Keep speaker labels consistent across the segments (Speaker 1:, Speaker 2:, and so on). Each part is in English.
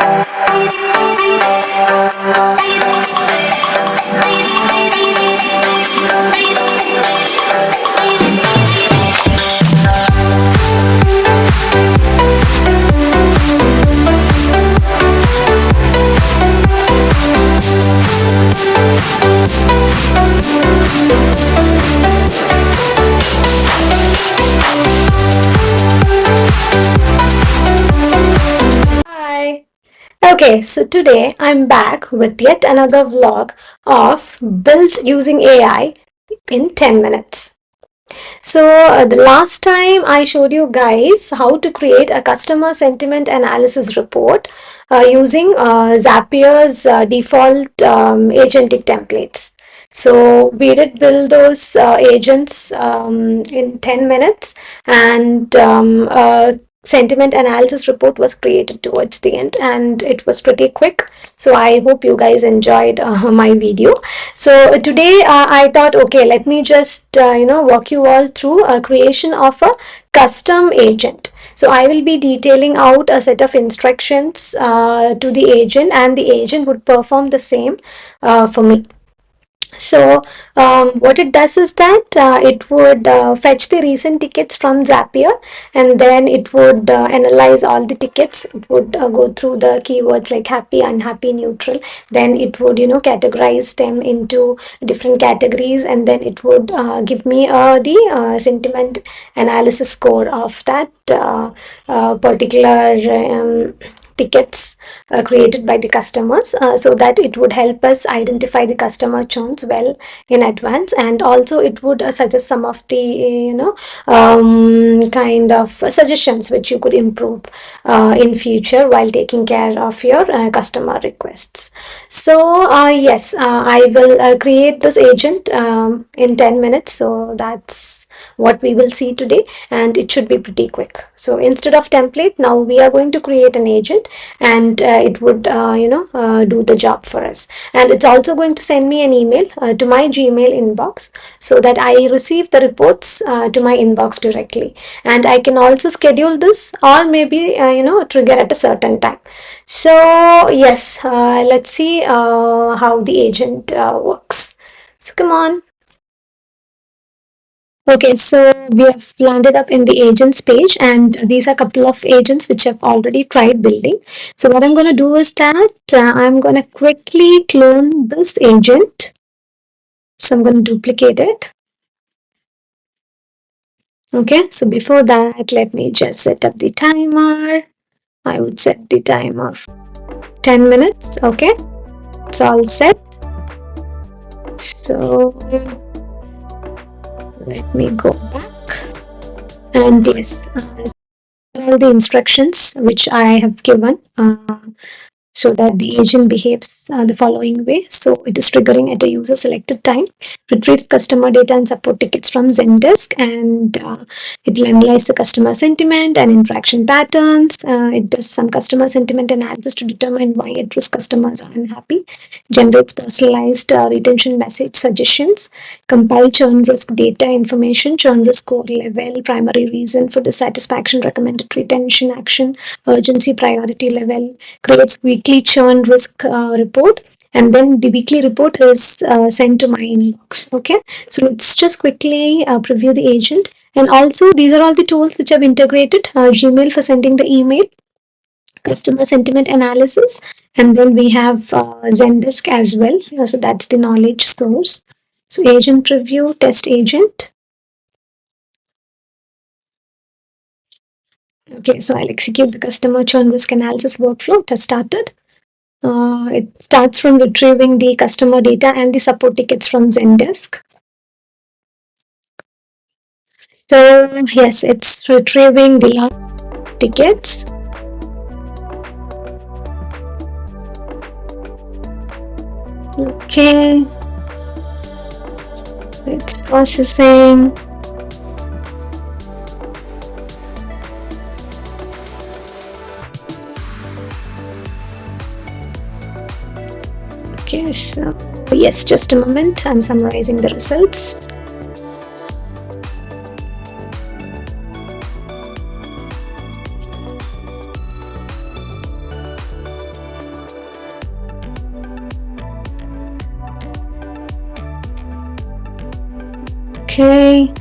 Speaker 1: Hi. Okay, so today I'm back with yet another vlog of built using AI in 10 minutes. So, the last time I showed you guys how to create a customer sentiment analysis report using Zapier's default agentic templates. So, we did build those agents in 10 minutes, and sentiment analysis report was created towards the end, and it was pretty quick. So I hope you guys enjoyed my video. So today I thought, okay, let me just walk you all through a creation of a custom agent. So I will be detailing out a set of instructions to the agent, and the agent would perform the same for me. So what it does is that it would fetch the recent tickets from Zapier, and then it would analyze all the tickets. It would go through the keywords like happy, unhappy, neutral. Then it would categorize them into different categories, and then it would give me the sentiment analysis score of that particular tickets created by the customers, so that it would help us identify the customer churns well in advance, and also it would suggest some of the kind of suggestions which you could improve in future while taking care of your customer requests. So yes, I will create this agent in 10 minutes, so that's what we will see today, and it should be pretty quick. So instead of template, now we are going to create an agent, and it would do the job for us. And it's also going to send me an email to my Gmail inbox, so that I receive the reports to my inbox directly, and I can also schedule this, or maybe trigger at a certain time. So yes, let's see how the agent works. So come on. Okay, so we have landed up in the agents page, and these are a couple of agents which I've already tried building. So what I'm going to do is that I'm going to quickly clone this agent. So I'm going to duplicate it. Okay, so before that, let me just set up the timer. I would set the timer for 10 minutes. Okay, it's all set. So let me go back, and yes, all the instructions which I have given, so that the agent behaves the following way. So it is triggering at a user selected time, retrieves customer data and support tickets from Zendesk, and it will analyze the customer sentiment and interaction patterns. It does some customer sentiment analysis to determine why at-risk customers are unhappy, generates personalized retention message suggestions, compile churn risk data information, churn risk score level, primary reason for dissatisfaction, recommended retention action, urgency priority level, creates weekly churn risk report, and then the weekly report is sent to my inbox. Okay, so let's just quickly preview the agent. And also, these are all the tools which I've integrated: Gmail for sending the email, customer sentiment analysis, and then we have Zendesk as well. So that's the knowledge source. So agent preview, test agent. Okay, so I'll execute the customer churn risk analysis workflow. It has started. It starts from retrieving the customer data and the support tickets from Zendesk. So yes, it's retrieving the tickets. Okay, it's processing. Okay, so yes, just a moment. I'm summarizing the results. Okay.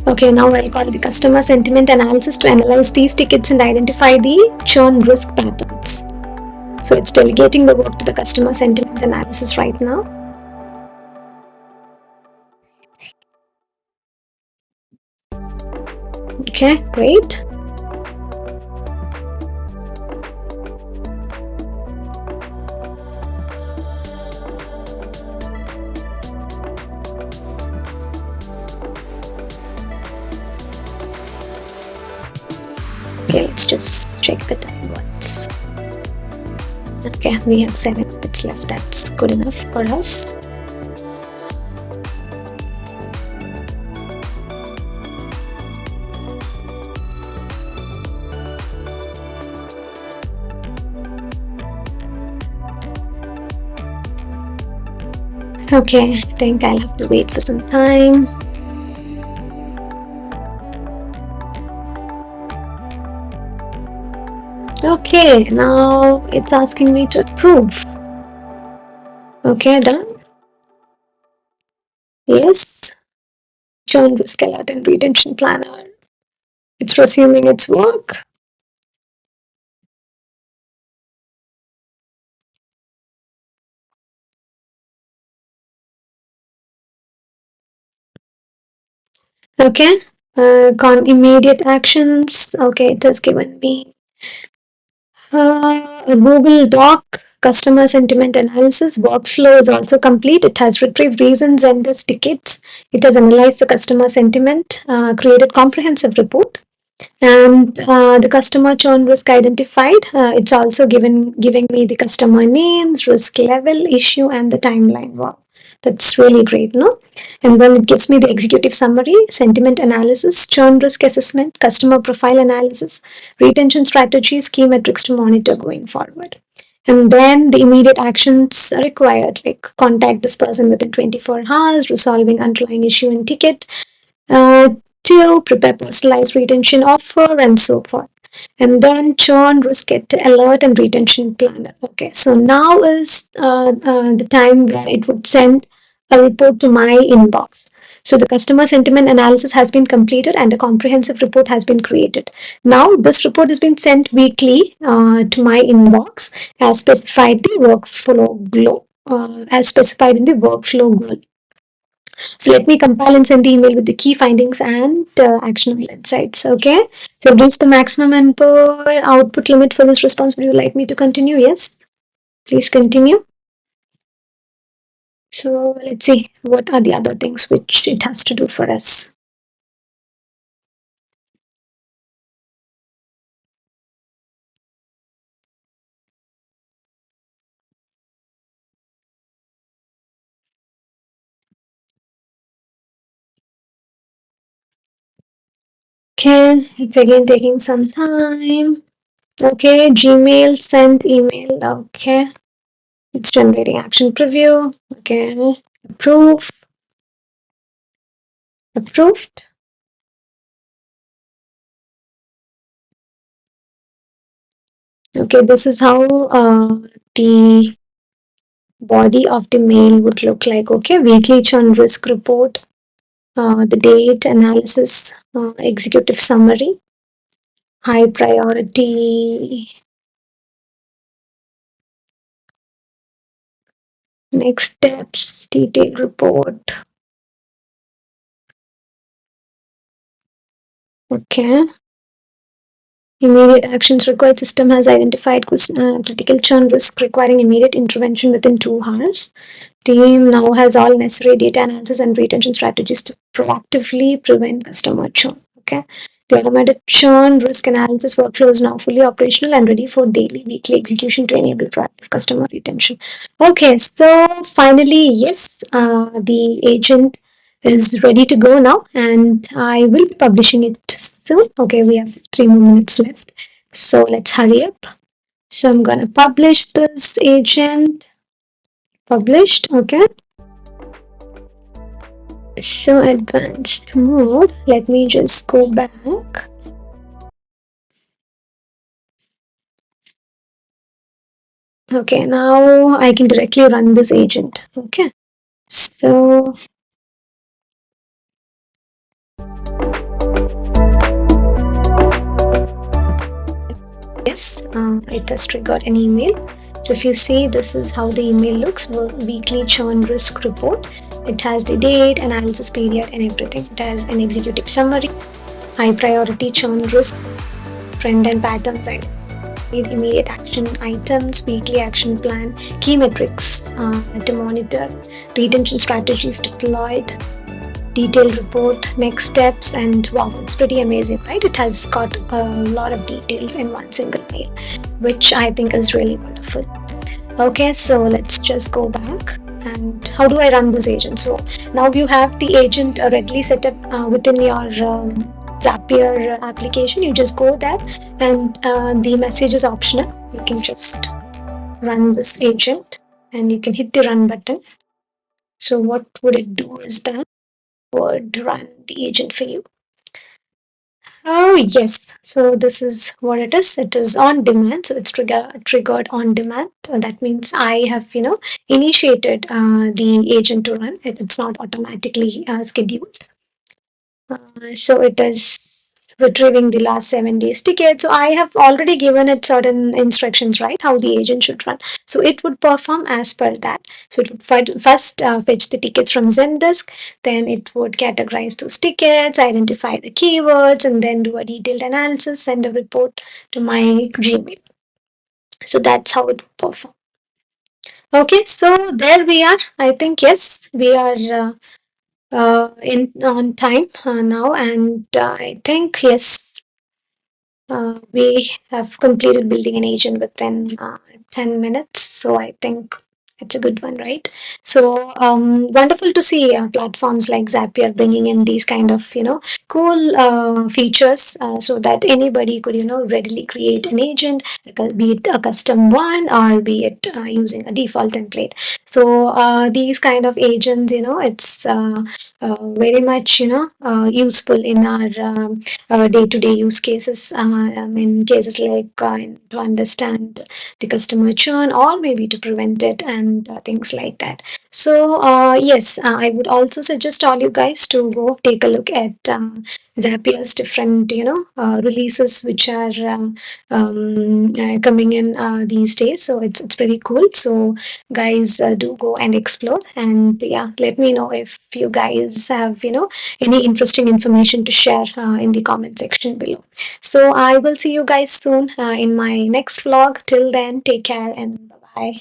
Speaker 1: Okay, now I'll call the customer sentiment analysis to analyze these tickets and identify the churn risk patterns. So it's delegating the work to the customer sentiment analysis right now. Okay, great. Okay, let's just check the time once. Okay, we have 7 minutes left. That's good enough for us. Okay, I think I'll have to wait for some time. Okay, now it's asking me to approve. Okay, done. Yes. Churn risk alert and retention planner. It's resuming its work. Okay. Immediate actions. Okay, it has given me a Google Doc customer sentiment analysis workflow is also complete. It has retrieved reasons and risk tickets. It has analyzed the customer sentiment, created comprehensive report, and the customer churn risk identified. It's also giving me the customer names, risk level, issue, and the timeline. Wow, that's really great, no? And then it gives me the executive summary, sentiment analysis, churn risk assessment, customer profile analysis, retention strategies, key metrics to monitor going forward. And then the immediate actions are required, like contact this person within 24 hours, resolving underlying issue and ticket, uh, to prepare personalized retention offer and so forth. And then churn, risk alert, and retention planner. Okay, so now is the time where it would send a report to my inbox. So the customer sentiment analysis has been completed and a comprehensive report has been created. Now this report has been sent weekly to my inbox as specified the workflow glow. As specified in the workflow goal. So let me compile and send the email with the key findings and actionable insights. Okay. So I've reached the maximum input output limit for this response. Would you like me to continue? Yes. Please continue. So let's see what are the other things which it has to do for us. Okay, it's again taking some time. Okay, Gmail, send email. Okay, it's generating action preview. Okay, approve, approved. Okay, this is how the body of the mail would look like. Okay, weekly churn risk report, the date analysis, executive summary, high priority, next steps, detailed report. Okay. Immediate actions required. System has identified critical churn risk requiring immediate intervention within 2 hours. Team now has all necessary data analysis and retention strategies to proactively prevent customer churn. Okay. The automated churn risk analysis workflow is now fully operational and ready for daily, weekly execution to enable proactive customer retention. Okay, so finally, yes, the agent is ready to go now, and I will be publishing it soon. Okay, we have 3 more minutes left, so let's hurry up. So I'm gonna publish this agent. Published. Okay. So advanced mode. Let me just go back. Okay, now I can directly run this agent. Okay. So Yes, it has triggered an email. So if you see, this is how the email looks, weekly churn risk report. It has the date, analysis period, and everything. It has an executive summary, high priority churn risk, trend and pattern trend, immediate action items, weekly action plan, key metrics to monitor, retention strategies deployed, detailed report, next steps, and wow, it's pretty amazing, right? It has got a lot of details in one single mail, which I think is really wonderful. Okay, so let's just go back. And how do I run this agent? So now you have the agent readily set up within your Zapier application. You just go there, and the message is optional. You can just run this agent, and you can hit the run button. So what would it do is that would run the agent for you. Oh, yes. So this is what it is. It is on demand. So it's triggered on demand. That means I have, initiated the agent to run. It's not automatically scheduled. So it is retrieving the last 7 days ticket. So I have already given it certain instructions, right? How the agent should run. So it would perform as per that. So it would first fetch the tickets from Zendesk, then it would categorize those tickets, identify the keywords, and then do a detailed analysis, send a report to my Gmail. So that's how it would perform. Okay, so there we are. I think yes, we are in on time now, and I think yes, we have completed building an agent within 10 minutes. So I think it's a good one, right? So wonderful to see platforms like Zapier bringing in these kind of, cool features so that anybody could, readily create an agent, be it a custom one or be it using a default template. So these kind of agents, it's very much, useful in our day-to-day use cases. In cases like to understand the customer churn or maybe to prevent it and things like that. So yes, I would also suggest all you guys to go take a look at Zapier's different releases which are coming in these days. So it's pretty cool. So guys, do go and explore, and yeah, let me know if you guys have any interesting information to share in the comment section below. So I will see you guys soon in my next vlog. Till then, take care and bye bye.